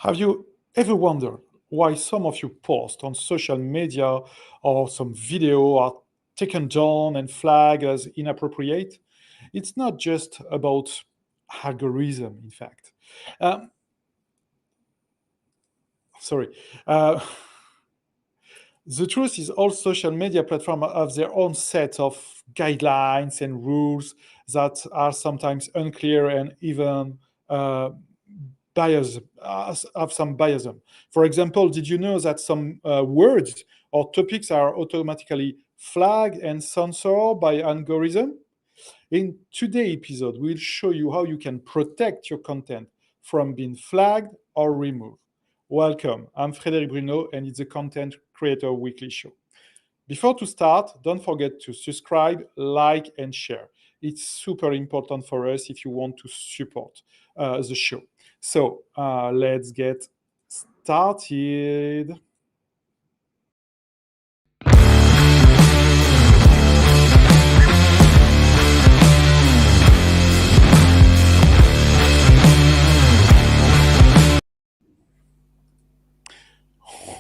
Have you ever wondered why some of your posts on social media or some video are taken down and flagged as inappropriate? It's not just about algorithm, in fact. Um, sorry. Uh, the truth is, all social media platforms have their own set of guidelines and rules that are sometimes unclear and even uh, bias have some bias. For example, did you know that some words or topics are automatically flagged and censored by algorithm? In today's episode, we'll show you how you can protect your content from being flagged or removed. Welcome, I'm Frédéric Bruno, and it's the Content Creator Weekly Show. Before to start, don't forget to subscribe, like, and share. It's super important for us if you want to support the show. So let's get started.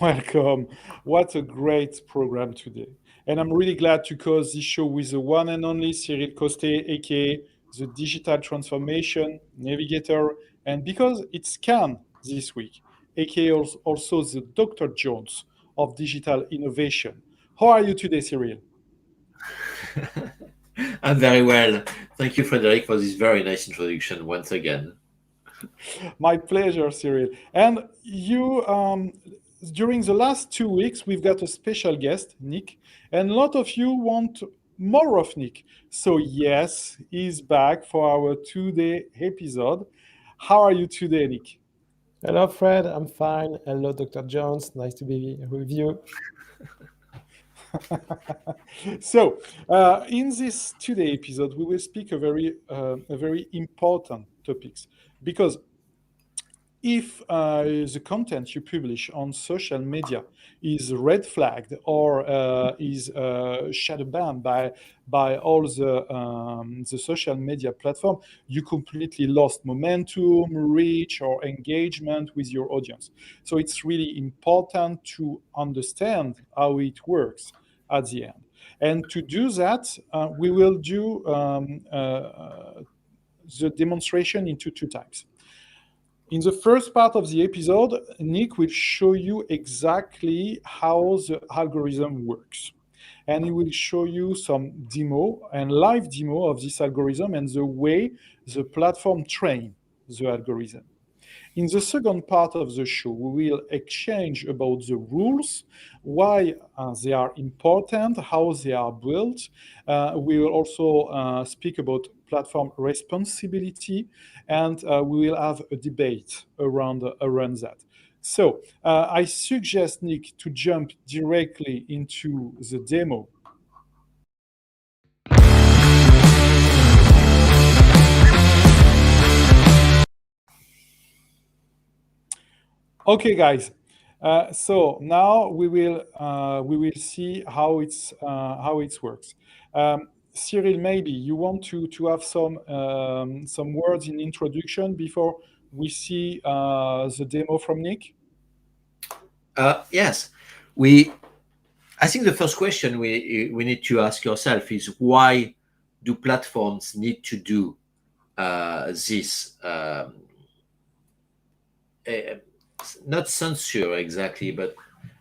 Welcome. What a great program today. And I'm really glad to close this show with the one and only Cyril Coste, aka the Digital Transformation Navigator, and because it's Can this week, aka also the Dr. Jones of Digital Innovation. How are you today, Cyril? I'm very well. Thank you, Frederick, for this very nice introduction once again. My pleasure, Cyril. And you, during the last 2 weeks, we've got a special guest, Nick, and a lot of you want more of Nick. So, yes, he's back for our 2 day episode. How are you today, Nick? Hello, Fred. I'm fine. Hello, Dr. Jones. Nice to be with you. So, in this 2 day episode, we will speak a very important topics because if the content you publish on social media is red flagged or is shadow banned by all the social media platform, you completely lost momentum, reach, or engagement with your audience. So it's really important to understand how it works at the end. And to do that, we will do the demonstration into two types. In the first part of the episode, Nick will show you exactly how the algorithm works. And he will show you some demo and live demo of this algorithm and the way the platform train the algorithm. In the second part of the show, we will exchange about the rules, why they are important, how they are built. We will also speak about platform responsibility, and we will have a debate around that. So I suggest, Nick, to jump directly into the demo. Okay, guys. So now we will see how it works. Cyril, maybe you want to have some words in introduction before we see the demo from Nick. Yes, we. I think the first question we need to ask yourself is why do platforms need to do this? Uh, Not censure exactly, but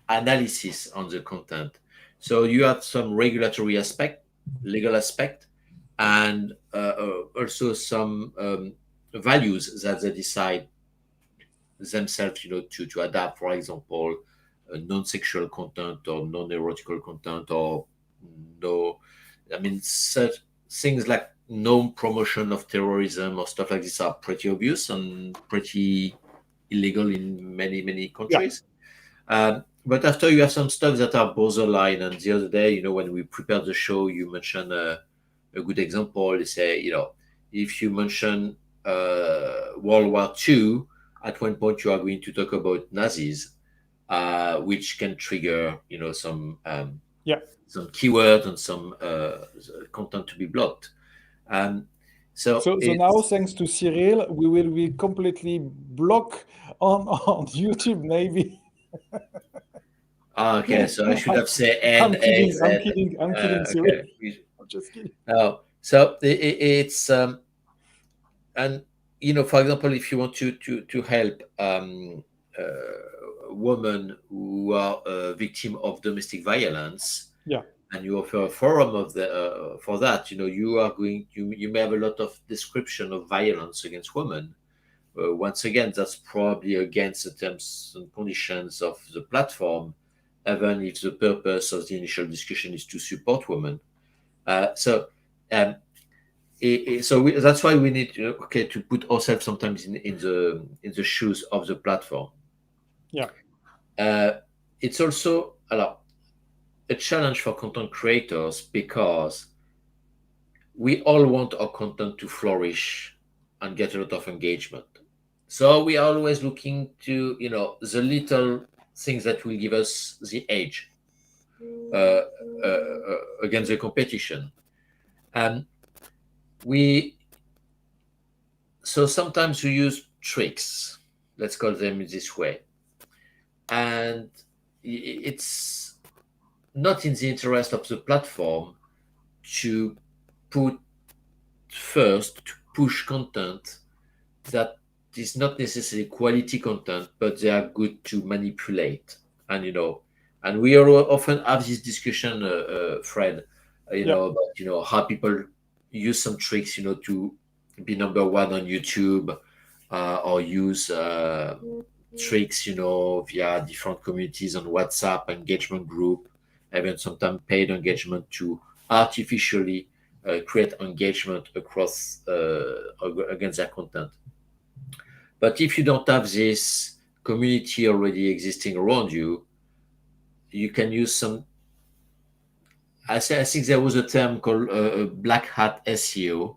analysis on the content. So you have some regulatory aspect, legal aspect, and also some values that they decide themselves, to adapt. For example, non-sexual content or non-erotical content, or no, I mean, such things like no promotion of terrorism or stuff like this are pretty obvious and pretty illegal in many Yeah. countries. But after you have some stuff that are borderline, and the other day, when we prepared the show, you mentioned a good example. They say, if you mention World War II, at one point you are going to talk about Nazis, which can trigger, Yeah. some keywords and some content to be blocked. Um, So So now, it's thanks to Cyril, we will be completely blocked on on YouTube. Maybe. okay. So I should have said N I'm kidding. X I'm N. kidding. I'm kidding, Cyril. Okay. I'm just kidding. No. So it's and for example, if you want to help women who are victim of domestic violence, Yeah. and you offer a forum of the for that, you are going you may have a lot of description of violence against women. Once again, that's probably against the terms and conditions of the platform, even if the purpose of the initial discussion is to support women. So um, that's why we need to put ourselves sometimes in the shoes of the platform. Yeah. Uh, it's also a challenge for content creators because we all want our content to flourish and get a lot of engagement. So we are always looking to the little things that will give us the edge against the competition. And we so sometimes we use tricks, let's call them this way, and it's not in the interest of the platform to put first to push content that is not necessarily quality content, but they are good to manipulate. And and we are often have this discussion, Fred, Yeah. about how people use some tricks, to be number one on YouTube, or use tricks, via different communities on WhatsApp, engagement group, even sometimes paid engagement to artificially create engagement across against their content. But if you don't have this community already existing around you, you can use some. I think there was a term called black hat SEO,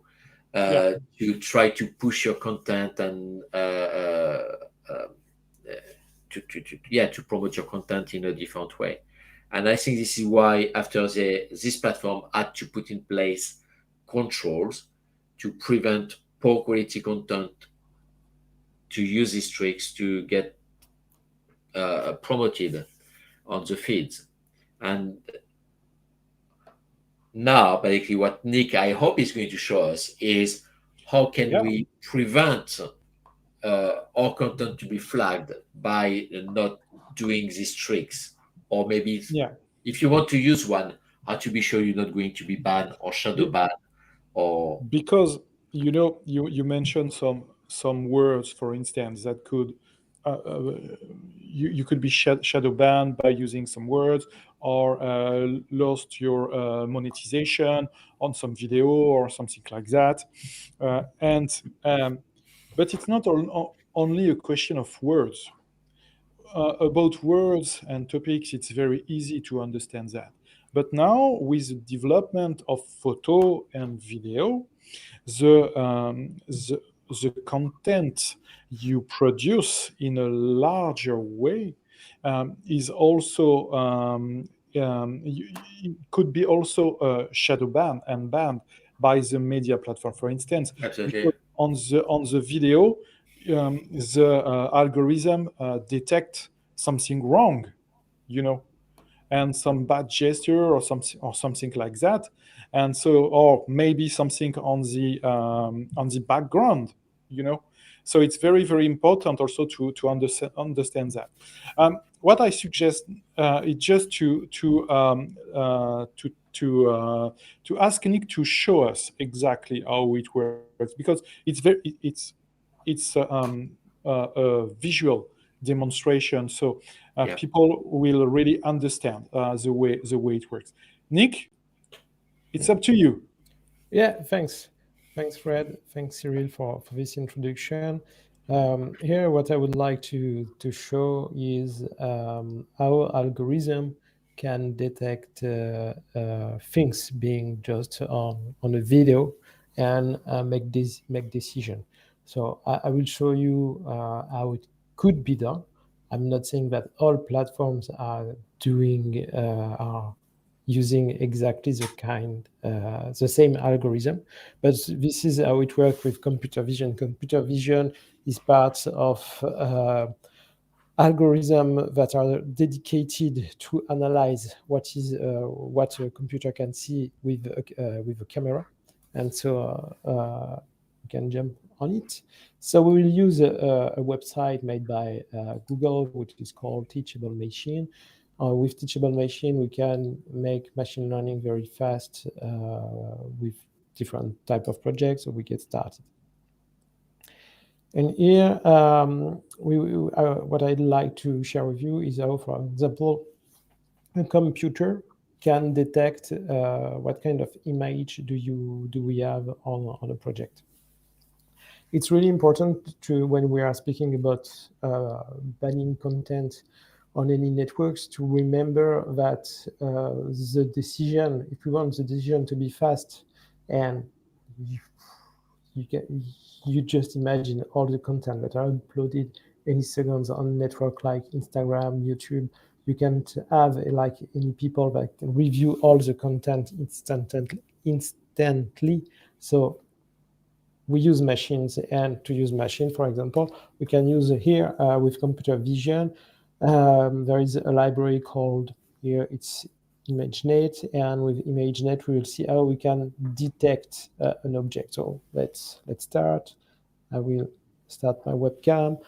Yeah. to try to push your content and uh, to promote your content in a different way. And I think this is why after this platform had to put in place controls to prevent poor quality content to use these tricks to get promoted on the feeds. And now, basically, what Nick, I hope, is going to show us is how can Yeah. we prevent our content to be flagged by not doing these tricks, or maybe Yeah. if you want to use one, how to be sure you're not going to be banned or shadow Yeah. banned or Because you mentioned some words, for instance, that could you could be shadow banned by using some words, or lost your monetization on some video or something like that. And But it's not only a question of words. About words and topics, it's very easy to understand that. But now, with the development of photo and video, the the content you produce in a larger way is also it could be also shadow banned and banned by the media platform, for instance, absolutely. because on the video, the algorithm detect something wrong, you know, and some bad gesture or something like that, and so, or maybe something on the background, you know. So it's very very important also to understand that. What I suggest is just to ask Nick to show us exactly how it works, because it's a visual demonstration, so Yeah. people will really understand the way it works. Nick, it's up to you. Yeah, thanks. Thanks, Fred. Thanks, Cyril, for this introduction. Here, what I would like to show is how algorithm can detect things being just on a video and make decision. So I will show you how it could be done. I'm not saying that all platforms are doing are using exactly the same algorithm. But this is how it works with computer vision. Computer vision is part of algorithms that are dedicated to analyze what a computer can see with a camera, and so we can jump on it. So we will use a website made by Google, which is called Teachable Machine. With Teachable Machine, we can make machine learning very fast with different type of projects. So we get started. And here, what I'd like to share with you is how, for example, a computer can detect what kind of image do we have on a project. It's really important when we are speaking about banning content on any networks, to remember that the decision, if we want the decision to be fast, and you just imagine all the content that are uploaded any seconds on network like Instagram, YouTube. You can't have like any people that can review all the content instantly. So we use machines, and to use machine, for example, we can use here with computer vision. There is a library called here, it's ImageNet, and with ImageNet we will see how we can detect an object. So let's start. I will start my webcam,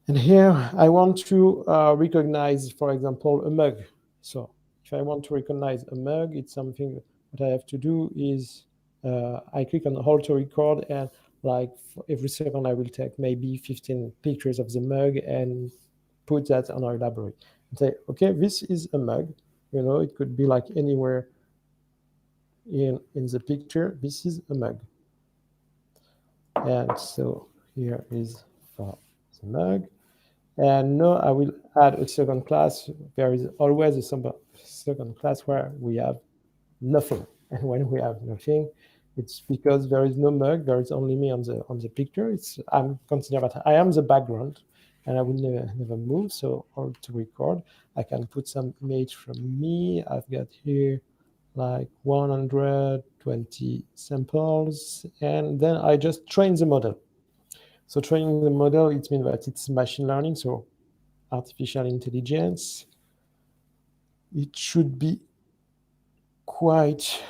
and here I want to recognize, for example, a mug. So if I want to recognize a mug, it's something that I have to do is I click on hold to record, and like every second I will take maybe 15 pictures of the mug and put that on our library and say, okay, this is a mug. You know, it could be like anywhere in the picture. This is a mug. And so here is for the mug. And now I will add a second class. There is always a second class where we have nothing. And when we have nothing, it's because there is no mug. There is only me on the picture. I'm considering that I am the background, and I will never move. So all to record, I can put some image from me. I've got here like 120 samples, and then I just train the model. So training the model, it means that it's machine learning, so artificial intelligence. It should be quite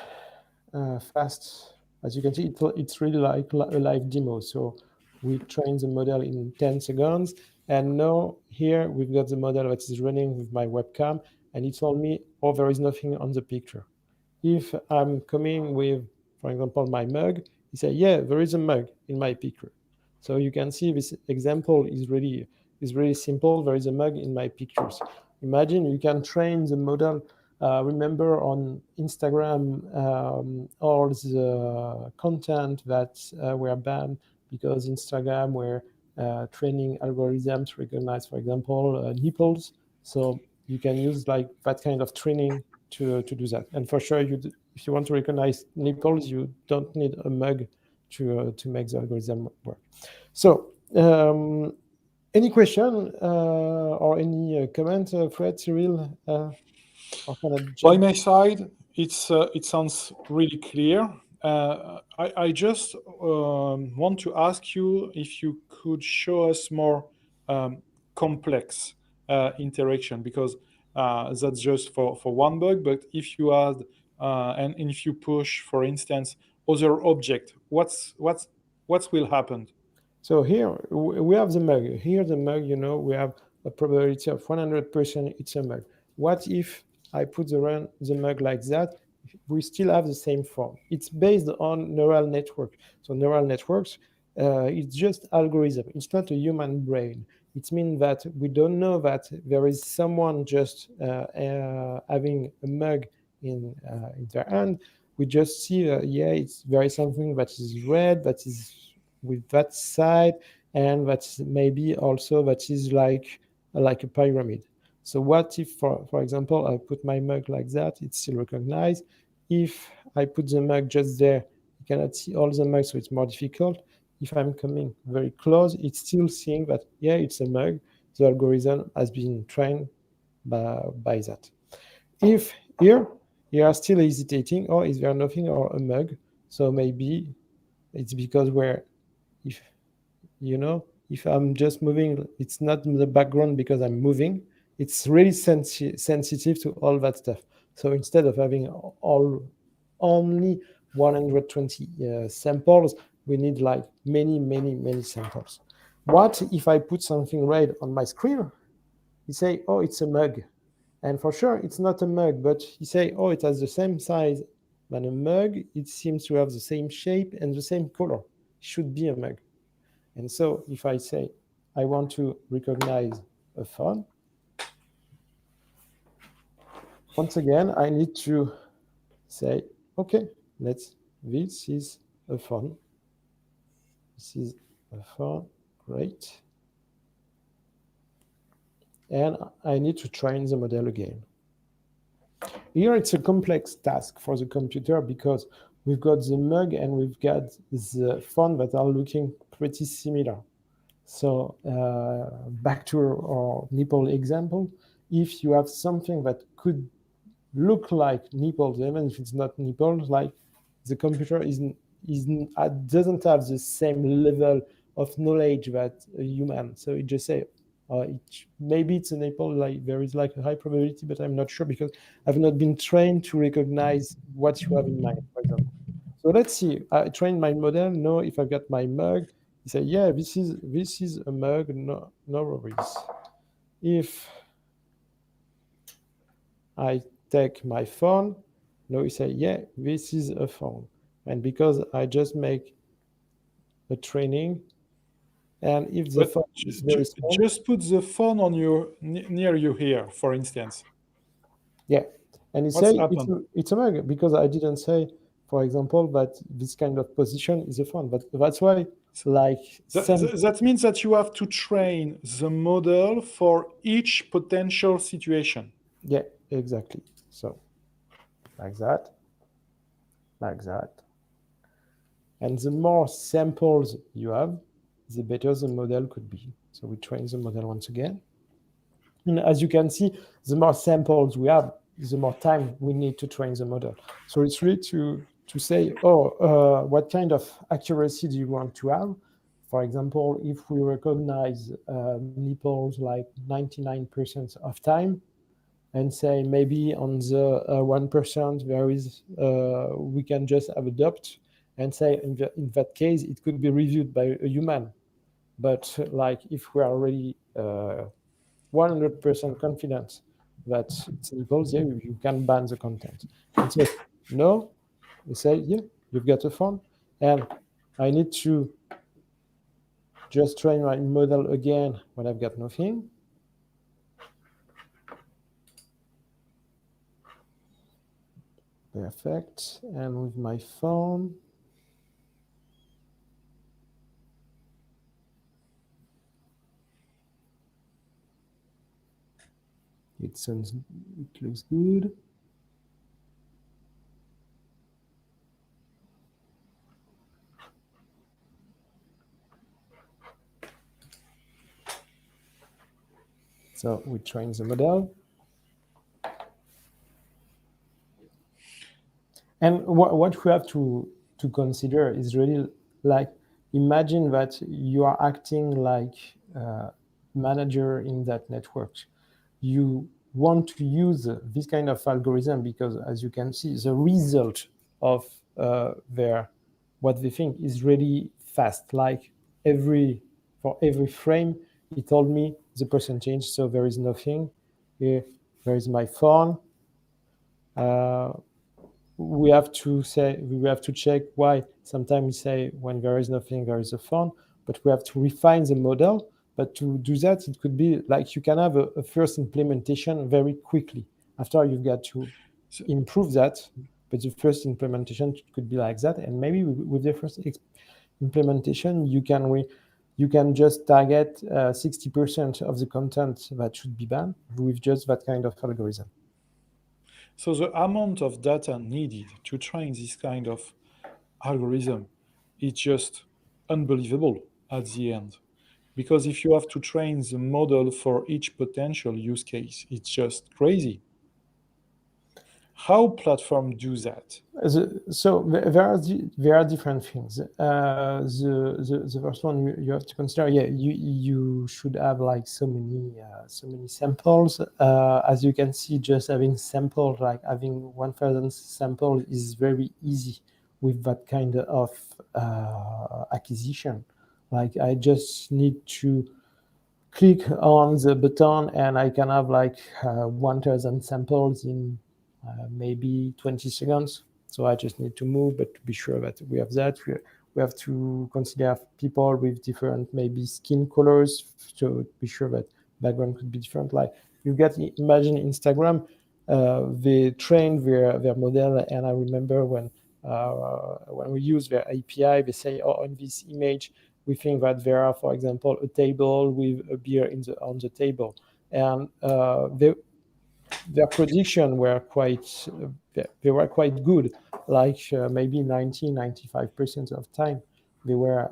fast. As you can see, it's really like a live demo. So we train the model in 10 seconds. And now here we've got the model that is running with my webcam, and it told me, oh, there is nothing on the picture. If I'm coming with, for example, my mug, you say, yeah, there is a mug in my picture. So you can see this example is really simple. There is a mug in my pictures. Imagine you can train the model. Remember on Instagram, all the content that were banned because Instagram were training algorithms to recognize, for example, nipples. So you can use like that kind of training to do that. And for sure, if you want to recognize nipples, you don't need a mug to make the algorithm work. So any question or any comment, Fred, Cyril? By my side, it sounds really clear. I just want to ask you if you could show us more complex interaction, because that's just for one bug. But if you add and if you push, for instance, other object, what will happen? So here we have the mug. Here the mug, we have a probability of 100% it's a mug. What if I put the mug like that? We still have the same form. It's based on neural network. So neural networks, it's just algorithm. It's not a human brain. It means that we don't know that there is someone just having a mug in their hand. We just see, there is something that is red, that is with that side, and that's maybe also that is like a pyramid. So what if, for example, I put my mug like that, it's still recognized. If I put the mug just there, you cannot see all the mugs, so it's more difficult. If I'm coming very close, it's still seeing that, yeah, it's a mug. The algorithm has been trained by that. If here, you are still hesitating, or is there nothing or a mug? So maybe it's because we're, if if I'm just moving, it's not in the background because I'm moving. It's really sensitive to all that stuff. So instead of having only 120 samples, we need like many samples. What if I put something red on my screen? You say, oh, it's a mug. And for sure, it's not a mug, but you say, oh, it has the same size than a mug. It seems to have the same shape and the same color. It should be a mug. And so if I say, I want to recognize a phone, once again, I need to say, okay, this is a phone. This is a phone, great. And I need to train the model again. Here it's a complex task for the computer because we've got the mug and we've got the phone that are looking pretty similar. So back to our nipple example, if you have something that could look like nipples, even if it's not nipples, like the computer doesn't have the same level of knowledge that a human. So it just say, maybe it's a nipple, like there is like a high probability, but I'm not sure because I've not been trained to recognize what you have in mind, for example. So let's see. I trained my model. Know if I've got my mug. You say, yeah, this is a mug. No worries. If I take my phone, now you say, yeah, this is a phone. And because I just make a training, and if the phone is very small, just put the phone on near you here, for instance. yeah, and you say it's a mug because I didn't say, for example, that this kind of position is a phone, but that's why. That means that you have to train the model for each potential situation. Yeah, exactly. So like that. And the more samples you have, the better the model could be. So we train the model once again. And as you can see, the more samples we have, the more time we need to train the model. So it's really to say, what kind of accuracy do you want to have? For example, if we recognize nipples like 99% of time, and say maybe on the 1% there is we can just have a doubt and say in that case it could be reviewed by a human. But like if we are already 100% confident that it's nipples, yeah, you can ban the content. And so no, you say, yeah, you've got a phone, and I need to just train my model again when I've got nothing. Perfect. And with my phone, it looks good. So we train the model. And what we have to consider is really like, imagine that you are acting like a manager in that network. You want to use this kind of algorithm because, as you can see, the result of what they think is really fast. Like for every frame, it told me the percentage, so there is nothing. Here, there is my phone. We have to check why. Sometimes we say when there is nothing, there is a phone, but we have to refine the model. But to do that, it could be like you can have a first implementation very quickly. After you've got to improve that, but the first implementation could be like that. And maybe with the first implementation, you can just target 60% of the content that should be banned with just that kind of algorithm. So the amount of data needed to train this kind of algorithm is just unbelievable at the end. Because if you have to train the model for each potential use case, it's just crazy. how platform do that? So there are different things. The first one you have to consider, yeah, you should have like so many samples. As you can see, just having samples, like having 1,000 samples, is very easy with that kind of acquisition. Like I just need to click on the button and I can have like 1,000 samples in maybe 20 seconds. So I just need to move, but to be sure that we have that, we have to consider people with different maybe skin colors, to be sure that background could be different. Like you get, imagine Instagram, they train their model, and I remember when we use their API, they say, oh, on this image, we think that there are, for example, a table with a beer on the table, and their prediction were they were quite good, like maybe 90-95% of time they were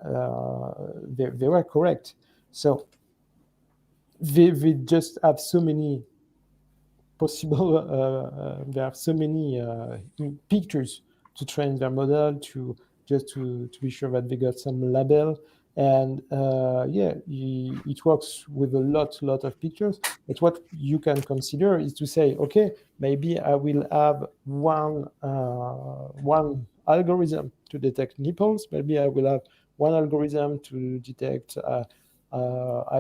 correct. So they just have so many possible there are so many pictures to train their model, to just to be sure that they got some label. And yeah, it works with a lot of pictures. But what you can consider is to say, okay, maybe I will have one algorithm to detect nipples, maybe I will have one algorithm to detect I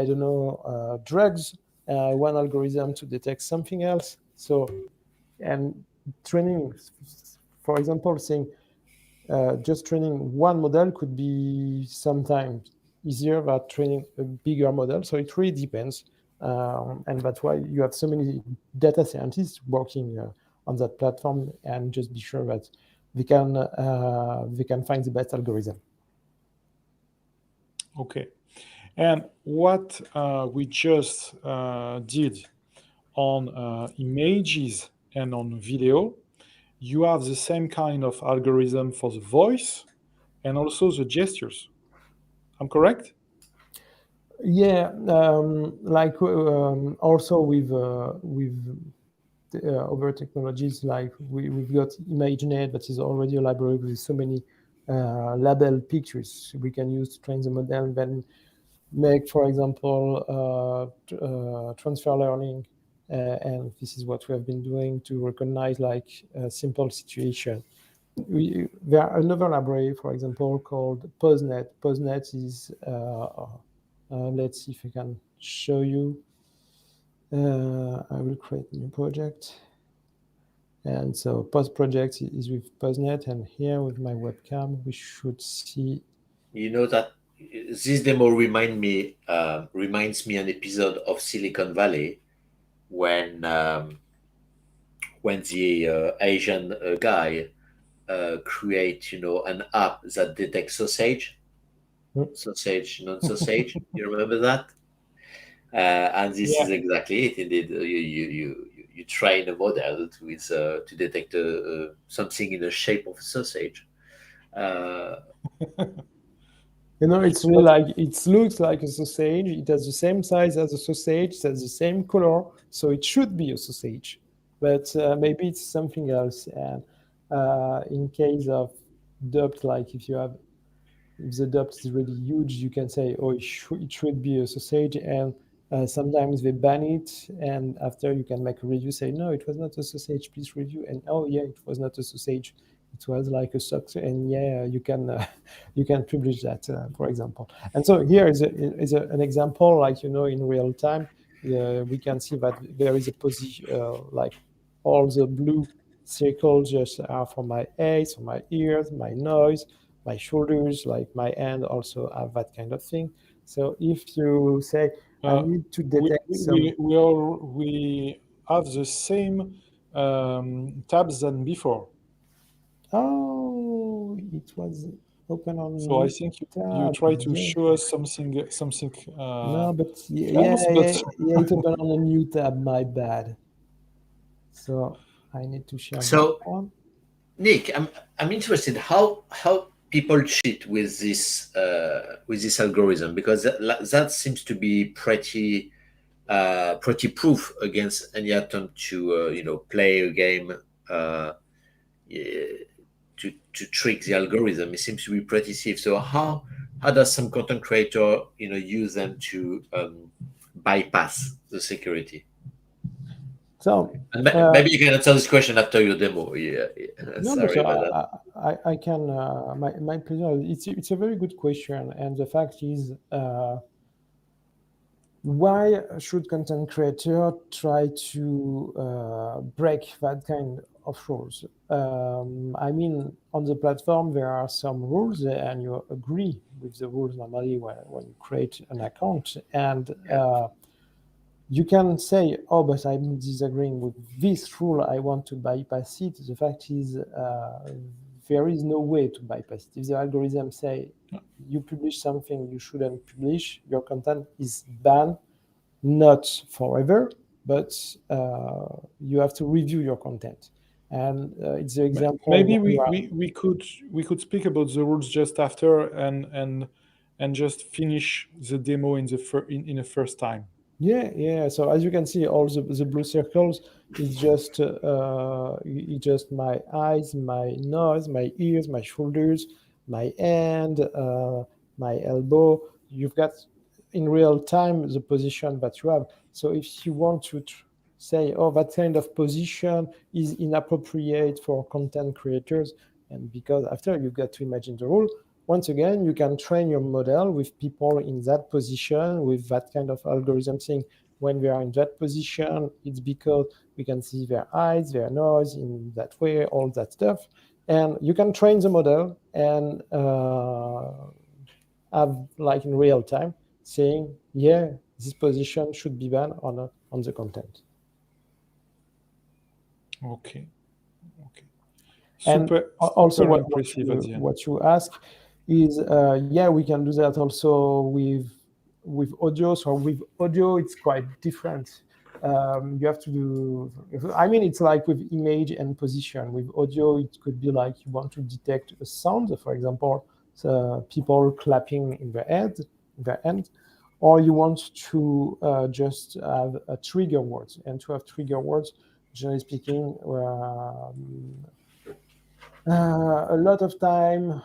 don't know, drugs, one algorithm to detect something else. So, and training, for example, saying just training one model could be sometimes easier than training a bigger model. So it really depends. And that's why you have so many data scientists working on that platform, and just be sure that they can find the best algorithm. Okay. And what we just did on images and on video, you have the same kind of algorithm for the voice and also the gestures. I'm correct? Yeah, like also with other technologies, like we've got ImageNet, that is already a library with so many label pictures we can use to train the model, and then make, for example, transfer learning. And this is what we have been doing to recognize like a simple situation. There are another library, for example, called POSNet. POSNet is, let's see if I can show you. I will create a new project. And so post project is with POSNet, and here with my webcam, we should see. You know that this demo reminds me an episode of Silicon Valley when the Asian guy create an app that detects sausage, non-sausage. You remember that? And this Yeah. is exactly it. Indeed, you train a model to detect something in the shape of a sausage. Uh, It's really like, it looks like a sausage. It has the same size as a sausage. It has the same color, so it should be a sausage. But maybe it's something else. And in case of duct, like if the duct is really huge, you can say, oh, it should be a sausage. And sometimes they ban it, and after you can make a review, say, no, it was not a sausage, please review. And oh yeah, it was not a sausage, it was like a sock. And yeah, you can you can publish that, for example. And so here is an example, like in real time. We can see that there is a position, like all the blue circles just are for my eyes, for my ears, my nose, my shoulders, like my hand also have that kind of thing. So if you say, I need to detect some. We have the same tabs than before. Oh, it was open on So I new think you tab. try to Yeah. show us something No, but else, but it opened on a new tab. My bad. So I need to share that so one. Nick, I'm interested how people cheat with this algorithm, because that seems to be pretty proof against any attempt to play a game uh, eh, to trick the algorithm. It seems to be pretty safe. So how does some content creator use them to bypass the security? So And maybe you can answer this question after your demo. Yeah, yeah. no, but Sorry about that. I can my pleasure. It's a very good question, and the fact is, why should content creator try to break that kind of rules? I mean, on the platform there are some rules, and you agree with the rules normally when you create an account, and Yeah. you can say, "Oh, but I'm disagreeing with this rule. I want to bypass it." The fact is, there is no way to bypass it. If the algorithm say you publish something you shouldn't publish, your content is banned, not forever, but you have to review your content. And it's the example Maybe when you we, are. we, we could we could speak about the rules just after, and just finish the demo in the first time. Yeah. So as you can see, all the blue circles is just my eyes, my nose, my ears, my shoulders, my hand, my elbow. You've got in real time the position that you have. So if you want to say, oh, that kind of position is inappropriate for content creators, and because after you've got to imagine the rule, once again, you can train your model with people in that position, with that kind of algorithm saying when we are in that position, it's because we can see their eyes, their nose in that way, all that stuff. And you can train the model and have, like in real time, saying, yeah, this position should be banned on the content. Okay. And also, Super impressive at the end. what you ask is, yeah, we can do that also with audio. So with audio, it's quite different. You have to do. I mean, it's like with image and position. With audio, it could be like you want to detect a sound, for example, so people clapping in their hand, or you want to just have a trigger words. And to have trigger words, generally speaking, a lot of time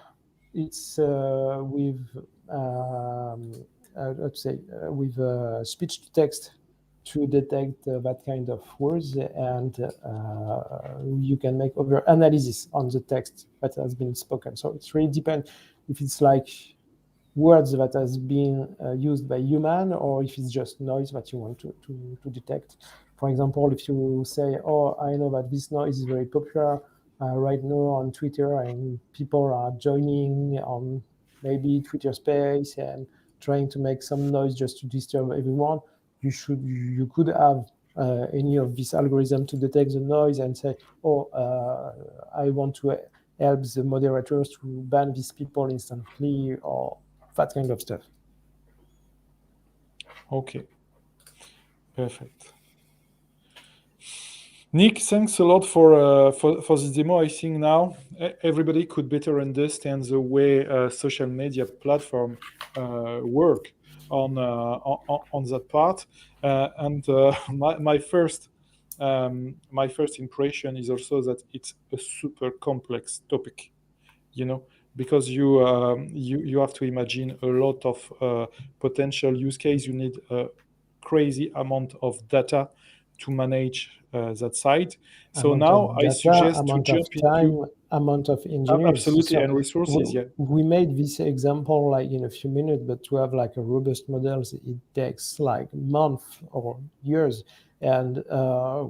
it's with let's say with speech to text to detect that kind of words, and you can make over analysis on the text that has been spoken. So it really depends if it's like words that has been used by human, or if it's just noise that you want to detect. For example, if you say, oh, I know that this noise is very popular right now on Twitter, and people are joining on maybe Twitter Space and trying to make some noise just to disturb everyone, you could have any of this algorithm to detect the noise and say, oh, I want to help the moderators to ban these people instantly, or that kind of stuff. Okay. Perfect. Nick, thanks a lot for this demo. I think now everybody could better understand the way social media platform work on that part. And my first impression is also that it's a super complex topic, because you have to imagine a lot of potential use case. You need a crazy amount of data to manage that site. So Amount now of I data, suggest to amount of jump into time, amount of engineers. absolutely, So and resources. Yeah, we made this example like in a few minutes, but to have like a robust models, it takes like months or years. And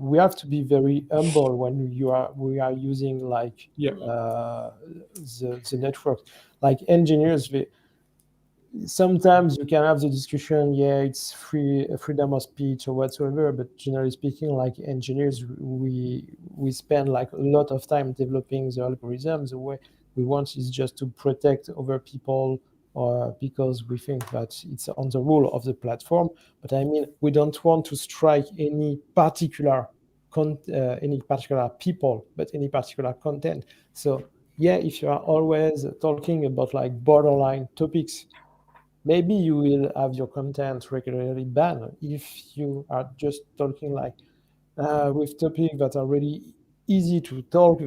we have to be very humble when we are using like yeah, the network. Like engineers, sometimes you can have the discussion, yeah, it's freedom of speech or whatsoever, but generally speaking, like engineers, we spend like a lot of time developing the algorithms. The way we want is just to protect other people, or because we think that it's on the rule of the platform. But I mean, we don't want to strike any particular people, but any particular content. So yeah, if you are always talking about like borderline topics, maybe you will have your content regularly banned. If you are just talking like with topics that are really easy to talk.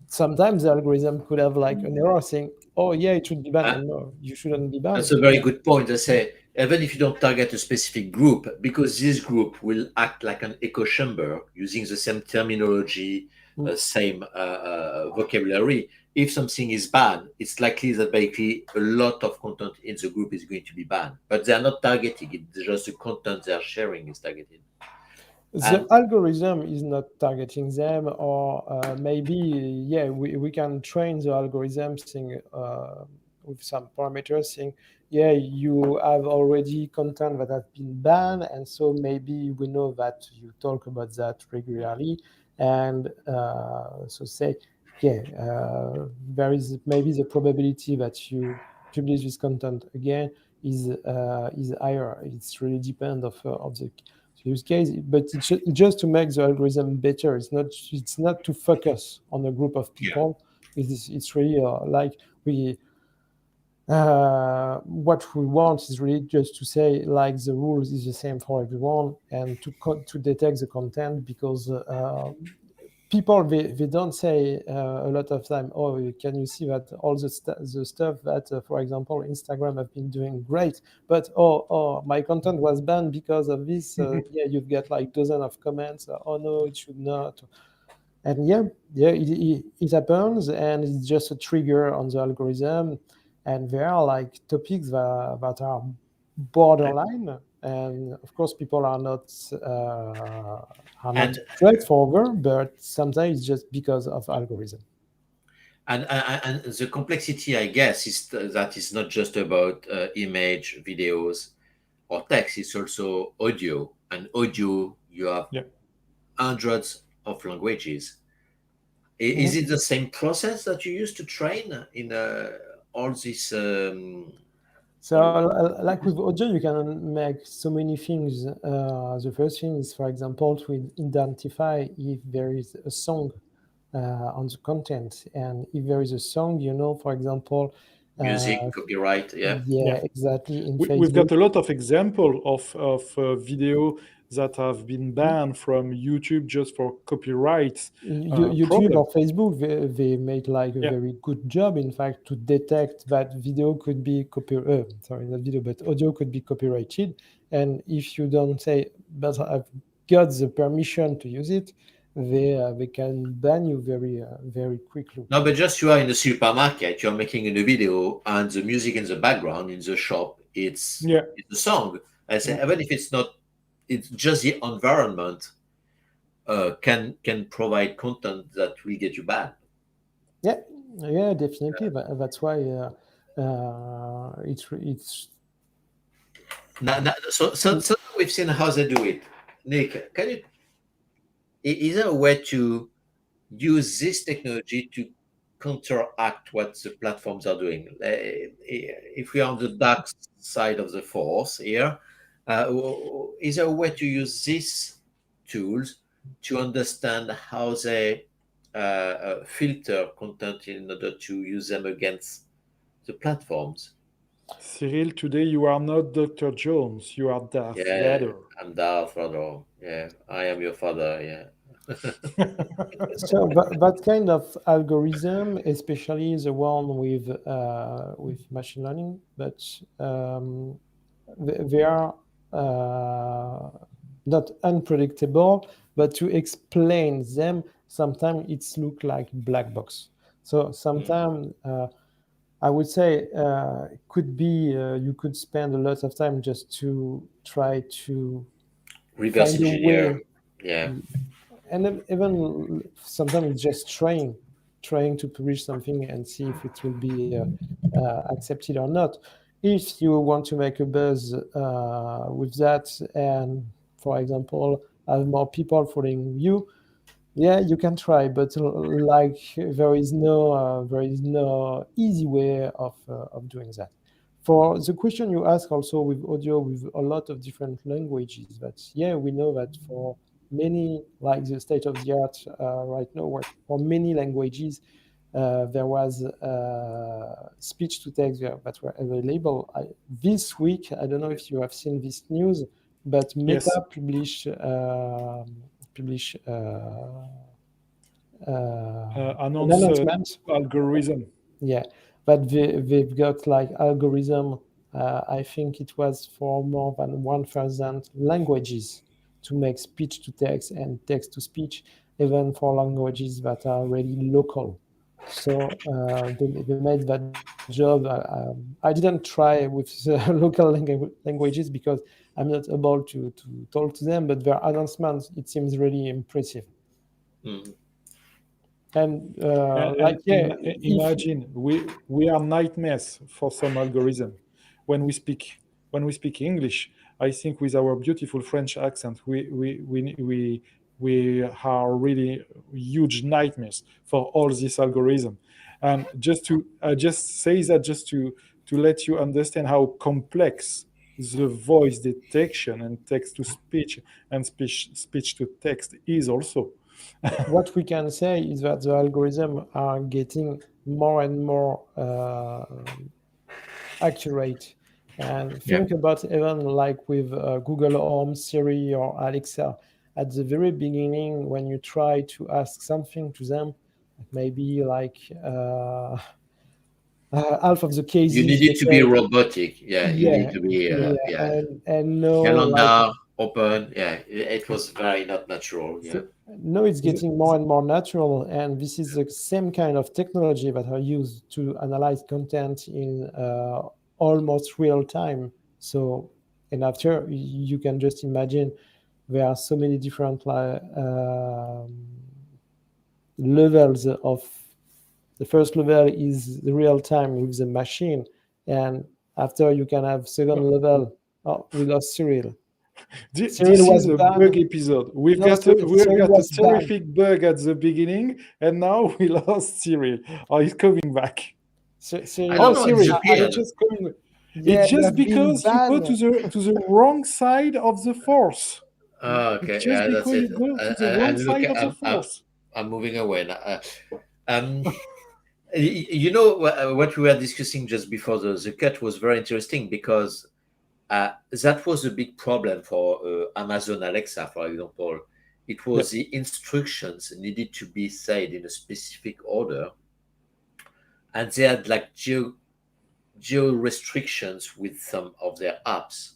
Sometimes the algorithm could have like an error saying, "Oh yeah, it should be banned," Uh, and no, you shouldn't be that's banned. a very good point. I say, even if you don't target a specific group, because this group will act like an echo chamber using the same terminology, Mm. same vocabulary. If something is banned, it's likely that basically a lot of content in the group is going to be banned, but they are not targeting it. It's just the content they are sharing is targeted. The And algorithm is not targeting them, or maybe, yeah, we can train the algorithm saying, with some parameters saying, yeah, you have already content that have been banned, and so maybe we know that you talk about that regularly, and so say, yeah, there is maybe the probability that you publish this content again is higher. It's really depend of the use case, but it's just to make the algorithm better. It's not to focus on a group of yeah, people. It's really like we what we want is really just to say like the rules is the same for everyone, and to detect the content, because people they don't say a lot of time, oh, can you see that all the stuff that for example Instagram have been doing great, but my content was banned because of this. Yeah, you've got like dozen of comments, oh no, it should not. And yeah, it happens, and it's just a trigger on the algorithm. And there are like topics that are borderline, and of course people are not and straightforward, but sometimes it's just because of algorithm. and the complexity, I guess, is that it's not just about image, videos, or text. It's also audio, and audio you have Yeah. hundreds of languages. Is Mhm. it the same process that you use to train in all these? So, All, like with audio, you can make so many things. The first thing is, for example, to identify if there is a song on the content, and if there is a song, for example, music, copyright, yeah. yeah, Yeah. exactly, in We've Facebook. got a lot of example of video that have been banned from YouTube just for copyright YouTube problem. or Facebook, they made like a Yeah. very good job, in fact, to detect that video could be sorry, not video, but audio could be copyrighted. And if you don't say, but I've got the permission to use it, they can ban you very quickly. No, but just you are in the supermarket, you're making a video, and the music in the background in the shop, Yeah. it's a song. I say, Mm. even if it's not, it's just the environment can provide content that will get you banned. Yeah, yeah, definitely. That's why it's So we've seen how they do it. Nick, can you? Is there a way to use this technology to counteract what the platforms are doing? If we are on the dark side of the force here, is there a way to use these tools to understand how they filter content in order to use them against the platforms? Cyril, today you are not Dr. Jones, you are Darth Yeah, Vader. I'm Darth Vader. Yeah, I am your father. Yeah. so that kind of algorithm, especially the one with machine learning, but they are uh, not unpredictable, but to explain them, sometimes it's look like black box. So Mm. sometimes I would say it could be you could spend a lot of time just to try to Reverse find a engineer. way, Yeah. and then even sometimes it's just trying to publish something and see if it will be accepted or not. If you want to make a buzz with that, and for example have more people following you, yeah, you can try, but like there is no easy way of doing that. For the question you ask, also with audio, with a lot of different languages, but yeah, we know that for many, like the state of the art right now, for many languages, there was speech to text that were available. This week, I don't know if you have seen this news, but Yes. Meta publish. Announce announcement. algorithm. Yeah, but they've got like algorithm. I think it was for more than 1,000 languages to make speech to text and text to speech, even for languages that are really local. So they made that job. I didn't try with local languages because I'm not able to talk to them, but their announcements, it seems really impressive. Mhm. And And like, yeah, if imagine we are nightmares for some algorithm when we speak English. I think with our beautiful French accent, we are really huge nightmares for all this algorithm. And just to just say that just to let you understand how complex the voice detection and text to speech and speech to text is also. what we can say is that the algorithms are getting more and more accurate. And Yeah. think about even like with Google Home, Siri, or Alexa. At the very beginning, when you try to ask something to them, maybe like half of the You cases need they it to be say, robotic. Yeah, you need yeah, to be yeah, yeah. and no, like, Calendar open. Yeah, it was very not natural. Yeah. so no, it's getting more and more natural, and this is the same kind of technology that are used to analyze content in almost real time. So, and after you can just imagine there are so many different levels of. The first level is the real time with the machine, and after you can have second level. Oh, we lost Cyril. Cyril This is was a bug banned. episode. No, We've Cyril got a was banned. terrific bug at the beginning, and now we lost Cyril. Oh, he's coming back. I Cyril, Oh, don't know. It Cyril, you're disappeared. just coming. yeah, It's you just have been because you go banned. to the wrong side of the force. Oh, It's okay. just Yeah, that's because you it. go to the wrong And look, side of the force. I'm moving away now. Um, you know what we were discussing just before the cut was very interesting because that was a big problem for Amazon Alexa, for example. It Yeah, was the instructions needed to be said in a specific order, and they had like geo restrictions with some of their apps.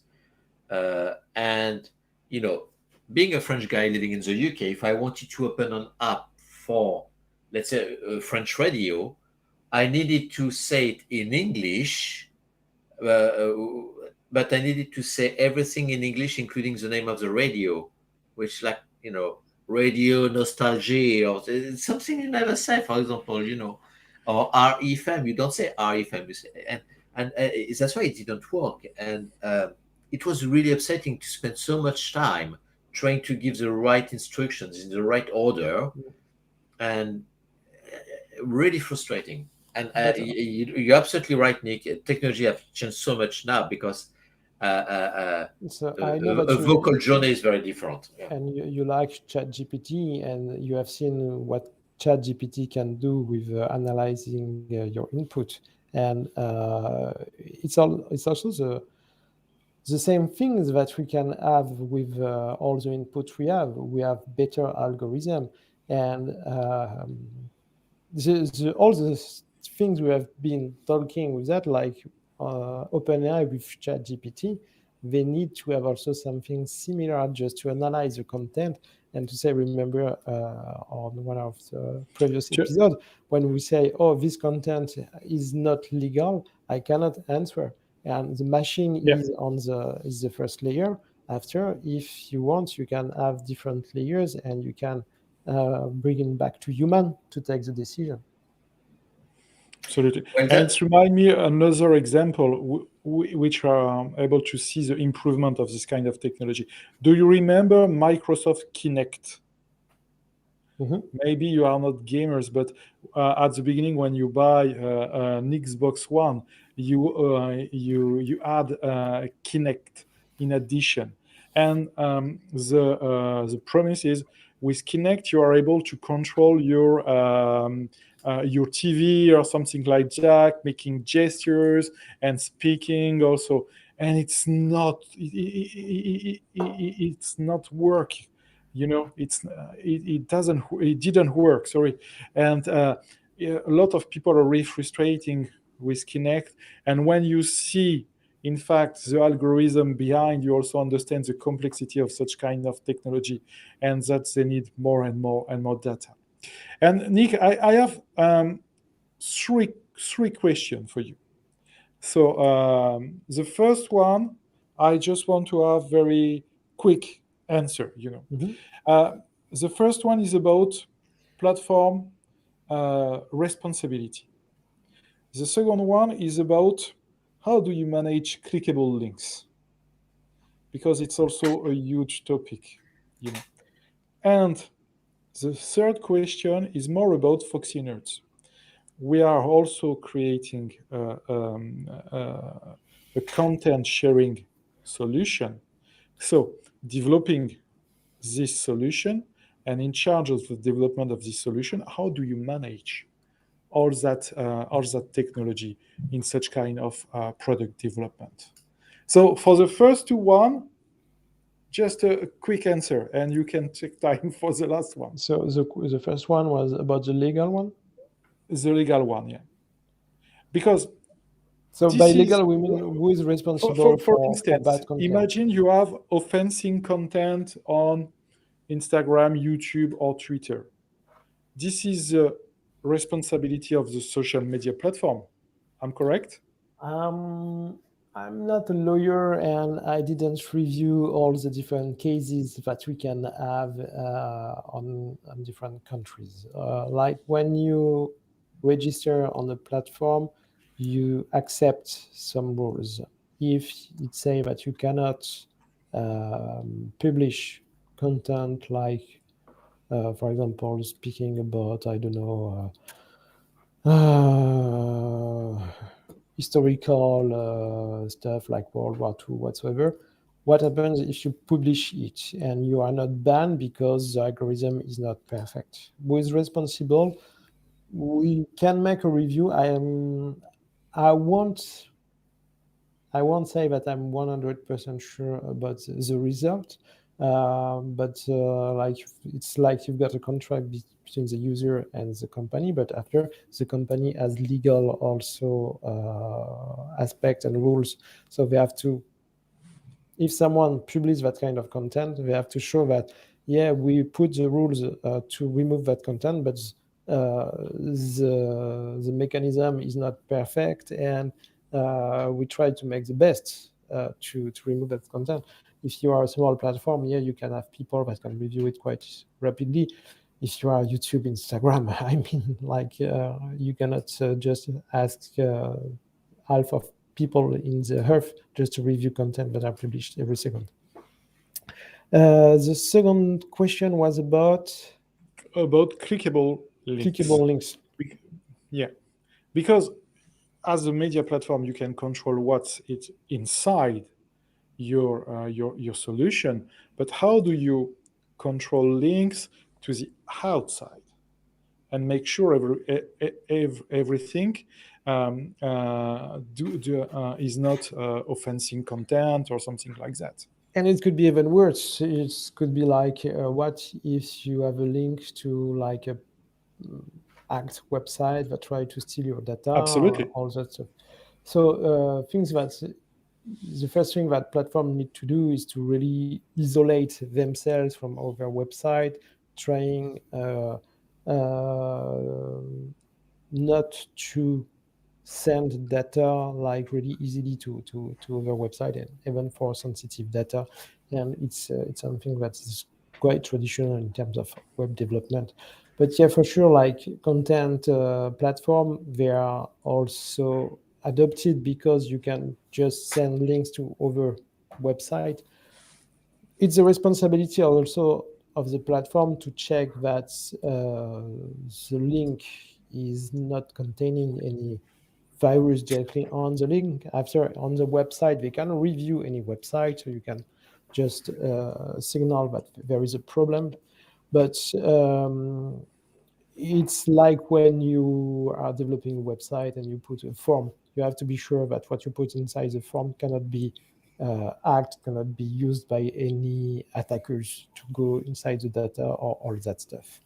And you know, being a French guy living in the UK, if I wanted to open an app for, let's say, a French radio, I needed to say it in English, uh, but I needed to say everything in English, including the name of the radio, which, like, radio nostalgia, or it's something you never say, for example, or RFM. You don't say RFM, you say, and that's why it didn't work. And it was really upsetting to spend so much time trying to give the right instructions in the right order, and really frustrating. And But you're absolutely right, Nick. Technology have changed so much now because so I know that a vocal journey is very different. Yeah. you like ChatGPT, and you have seen what ChatGPT can do with analyzing your input, and it's also the same things that we can have with all the input we have. We have better algorithm, and all the things we have been talking with that, like OpenAI with ChatGPT, they need to have also something similar just to analyze the content and to say, remember on one of the previous Ju- episodes, when we say, oh, this content is not legal, I cannot answer. And the machine yeah. is the first layer. After, if you want, you can have different layers, and you can bring it back to human to take the decision. Absolutely. Well, And that it's remind me another example which are able to see the improvement of this kind of technology. Do you remember Microsoft Kinect? Mhm. Maybe you are not gamers, but at the beginning when you buy an Xbox One, you add Kinect in addition, and the premise is with Kinect you are able to control your TV or something like that, making gestures and speaking also, and it's not it's not working it didn't work. Sorry, and yeah, a lot of people are really frustrating with Kinect. And when you see, in fact, the algorithm behind, you also understand the complexity of such kind of technology, and that they need more and more and more data. And Nick, I have three questions for you. So the first one, I just want to have very quick answer. Uh, the first one is about platform responsibility. The second one is about how do you manage clickable links, because it's also a huge topic. And the third question is more about Foxy Nerds. We are also creating a content sharing solution. So developing this solution and in charge of the development of this solution, how do you manage all that technology in such kind of product development? So for the first two one, just a quick answer, and you can take time for the last one. So the first one was about the legal one. The legal one, yeah. Because So this by is, legal, we mean who is responsible for for instance, bad content. imagine you have offensive content on Instagram, YouTube, or Twitter. This is the responsibility of the social media platform. I'm correct? Um, I'm not a lawyer, and I didn't review all the different cases that we can have on different countries. Like when you register on a platform, you accept some rules. If it say that you cannot publish content like, for example, speaking about, I don't know, historical stuff like World War II, whatsoever. What happens if you publish it and you are not banned because the algorithm is not perfect? Who is responsible? We can make a review. I won't say that I'm 100% sure about the result, but like it's like you've got a contract between the user and the company, but after the company has legal also aspect and rules. So they have to, if someone publishes that kind of content, they have to show that, yeah, we put the rules to remove that content, but the mechanism is not perfect, and we try to make the best to remove that content. If you are a small platform, yeah, you can have people that can review it quite rapidly. If you are YouTube, Instagram, I mean, like you cannot just ask half of people in the earth just to review content that are published every second. The second question was about clickable links. Clickable links. Yeah, because as a media platform, you can control what's it inside your solution, but how do you control links to the outside and make sure everything is not offensive content or something like that? And it could be even worse. It could be like, what if you have a link to like a act website that try to steal your data? Absolutely. All that stuff. So things that the first thing that platform need to do is to really isolate themselves from other website, trying not to send data like really easily to other website, and even for sensitive data. And it's something that is quite traditional in terms of web development. But yeah, for sure, like content platform, they are also adopted because you can just send links to other website. It's the responsibility also of the platform to check that the link is not containing any virus directly on the link. After on the website, they can review any website, so you can just signal that there is a problem. But it's like when you are developing a website and you put a form, you have to be sure that what you put inside the form cannot be act cannot be used by any attackers to go inside the data or all that stuff.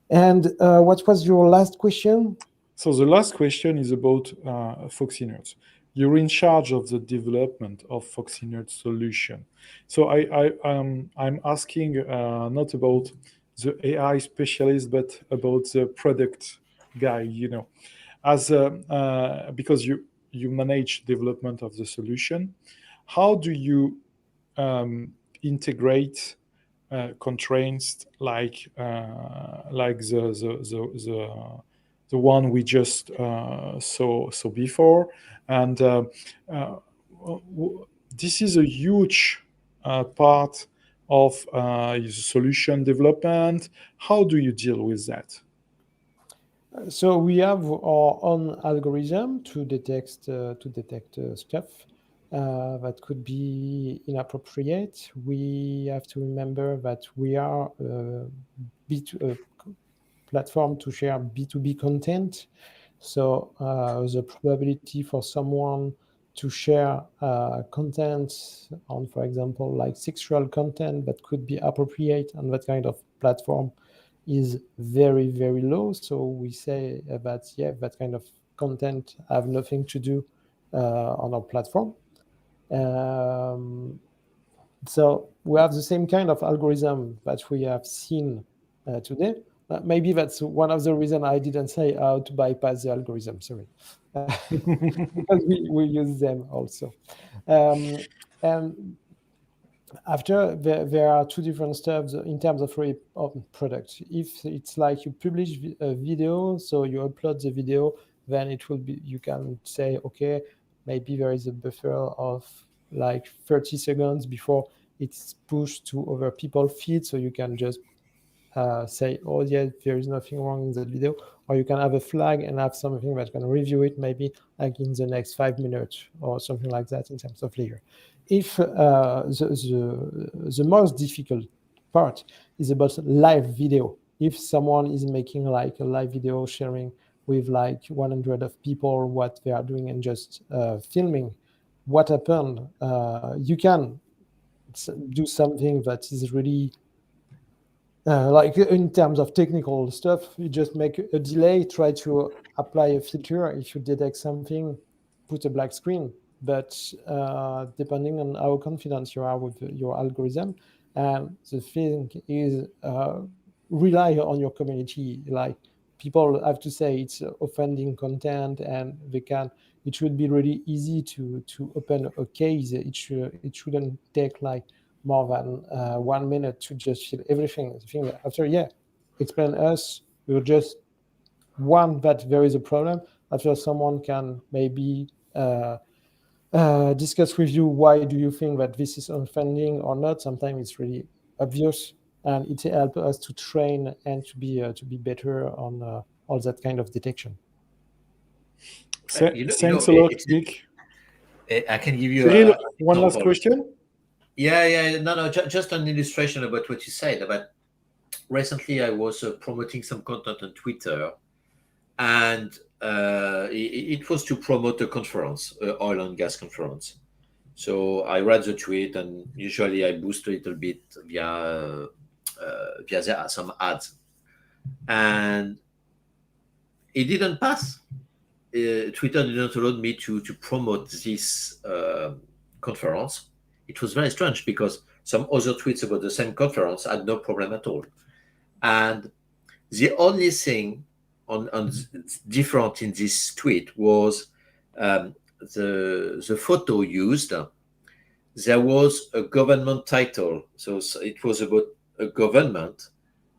And what was your last question? So the last question is about Foxy Nerds. You're in charge of the development of Foxy Nerds solution. So I'm asking not about the AI specialist, but about the product guy. As because you manage development of the solution, how do you integrate constraints like the one we just saw before, and uh, this is a huge part of solution development. How do you deal with that? So we have our own algorithm to detect stuff that could be inappropriate. We have to remember that we are a platform to share B2B content. So the probability for someone to share content on, for example, like sexual content that could be appropriate on that kind of platform is very, very low. So we say that, yeah, that kind of content have nothing to do on our platform. So we have the same kind of algorithm that we have seen today. Maybe that's one of the reasons I didn't say how to bypass the algorithm, sorry. Because we use them also. And after, there are two different steps in terms of product. If it's like you publish a video, so you upload the video, then it will be, you can say, okay, maybe there is a buffer of like 30 seconds before it's pushed to other people's feed, so you can just say, oh yeah, there is nothing wrong in that video, or you can have a flag and have something that can review it maybe like in the next 5 minutes or something like that in terms of layer. If the most difficult part is about live video, if someone is making like a live video sharing with like 100 of people what they are doing and just filming what happened, you can do something that is really like in terms of technical stuff, you just make a delay, try to apply a filter. If you detect something, put a black screen. But depending on how confident you are with your algorithm, and the thing is rely on your community. Like people have to say it's offending content, and it should be really easy to open a case. It shouldn't take like more than 1 minute to just fill everything. After, yeah, explain us. We're just one that there is a problem. After, someone can maybe discuss with you why do you think that this is offending or not. Sometimes it's really obvious, and it helps us to train and to be better on all that kind of detection. Thanks a lot, Nick. I can give you Cyril, one last question. Yeah. No, just an illustration about what you said. About recently, I was promoting some content on Twitter, and it was to promote a conference, oil and gas conference. So I read the tweet, and usually I boost a little bit via some ads, and it didn't pass. Twitter didn't allow me to promote this conference. It was very strange because some other tweets about the same conference had no problem at all. And the only thing on different in this tweet was the photo used. There was a government title, so it was about a government,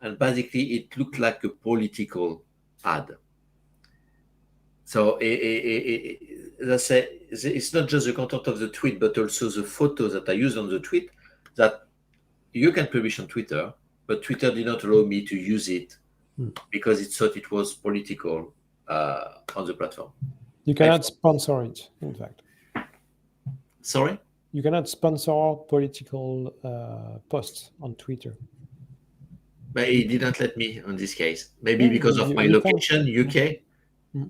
and basically it looked like a political ad. So let's say it's not just the content of the tweet, but also the photos that I used on the tweet that you can publish on Twitter, but Twitter did not allow me to use it because it thought it was political on the platform. You cannot sponsor it, in fact. Sorry? You cannot sponsor political posts on Twitter. But it didn't let me in this case. Maybe because of my location, UK.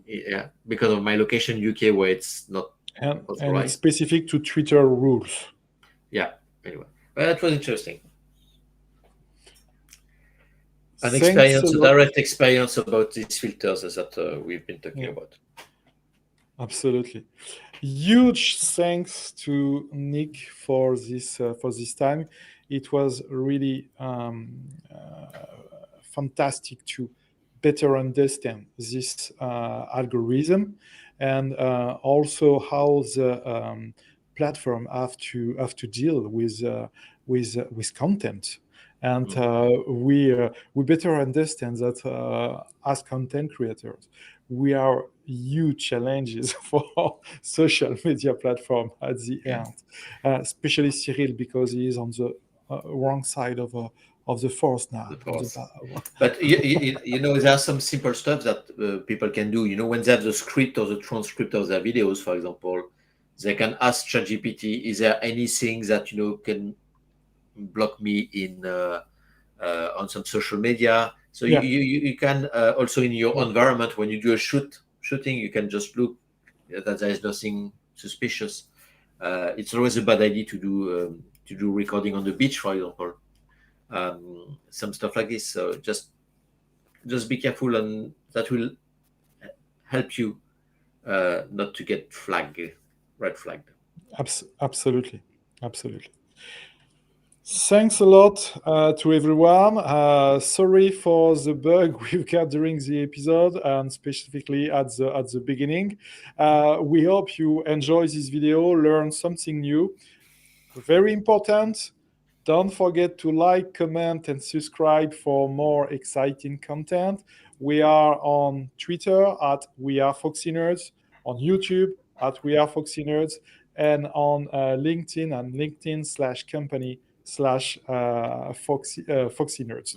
Yeah, because of my location, UK, where it's not and it's specific to Twitter rules. Yeah. Anyway, well, that was interesting. An Thanks experience, a a lot. direct experience about these filters that we've been talking Yeah, about. absolutely. Huge thanks to Nick for this time. It was really fantastic to better understand this algorithm, and also how the platform have to deal with content. And we better understand that as content creators, we are huge challenges for social media platform at the Yeah. end, especially Cyril, because he is on the wrong side of the force now. Of course. But there are some simple stuff that people can do. When they have the script or the transcript of their videos, for example, they can ask ChatGPT, is there anything that can block me in on some social media? So Yeah. you can also in your Yeah. environment, when you do a shooting, you can just look that there is nothing suspicious. It's always a bad idea to do recording on the beach, for example. Some stuff like this. So just be careful, and that will help you not to get red flagged. Absolutely. Thanks a lot to everyone. Sorry for the bug we've got during the episode, and specifically at the beginning. We hope you enjoy this video, learn something new. Very important. Don't forget to like, comment, and subscribe for more exciting content. We are on Twitter at We Are Foxy Nerds, on YouTube at We Are Foxy Nerds, and on LinkedIn and LinkedIn/company/Foxy Nerds.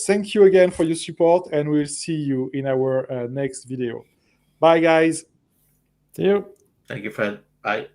Thank you again for your support, and we'll see you in our next video. Bye, guys. See you. Thank you, Fred. Bye.